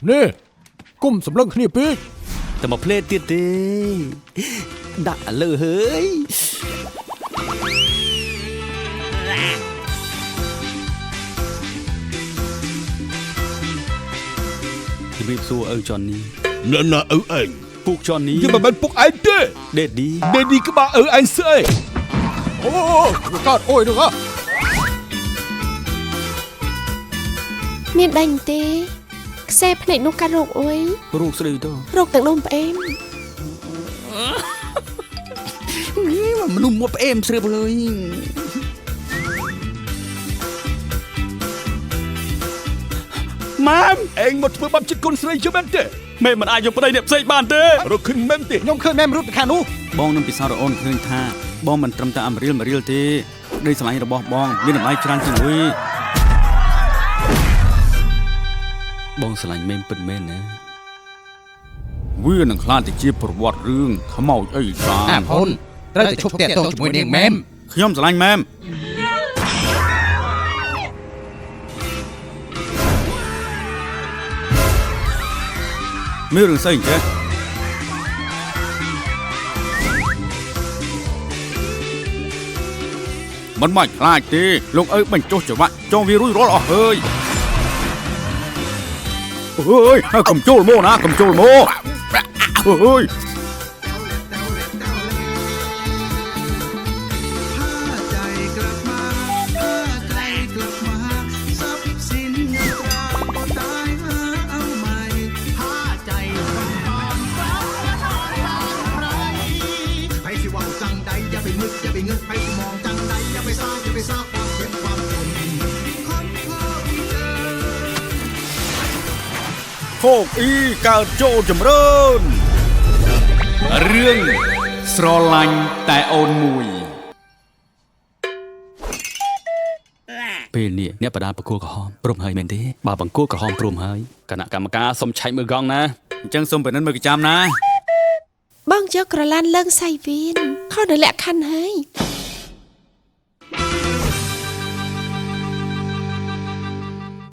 นี่กุ้มสำลังគ្នាពេកតែមកផ្លេតទៀតទេដាក់លើហើយជំរាបសួរឪចន់នេះណាឪឯងពុកចន់នេះយើងមិនមែនពុកឯងទេដេឌីក្បាលឪឯងស្អីអូកើតអូយនោះហ៎មានដេញទេខ្សែភ្នែកនោះកាត់រោគអុយរោគស្រីទៅរោគទាំងដុំផ្អែមមនុស្សមកផ្អែមស្រើបហើយម៉ាំឯងមកធ្វើបាបចិត្តកូនស្រីយមែនទេម៉ែមិនអាចយកប្តីអ្នកផ្សេងបានទេរកឃើញមែនទេខ្ញុំឃើញម៉ែមរត់ពីខាងនោះបងនឹងពិសោធន៍រអូនឃើញថាបងមិនត្រឹមតែអមរៀលទេក្តីស្រឡាញ់របស់បងមានតម្លៃច្រើនជាងអុយបងស្រឡាញ់មែនពិតមែនណាវានឹងខ្លាចទៅជាប្រវត្តិរឿងខ្មោចអីសាអាផុនត្រូវតែឈប់តាក់ទងជាមួយនាងម៉ែមខ្ញុំស្រឡាញ់ម៉ែមមានរឿងស្អីចេះមិនមកខ្លាចទេលោកឪបញ្ចុះច្បាក់ចង់វារួចរាល់អស់ហើយអើយកំជុលមកណាកំជុលមកអើយโคกอีកើតចូលចម្រើនរឿងស្រឡាញ់តែអូនមួយពេលនេះអ្នកបដាបង្គោលក្រហមព្រមហើយមែនទេបើបង្គោលក្រហមព្រមហើយគណៈកម្មការសុំឆែកមើលកង់ណាអញ្ចឹងសុំពិនិត្យមើលកញ្ចាំណាបងយកក្រឡានលើងសៃវៀនខុសនៅលក្ខខណ្ឌហើយ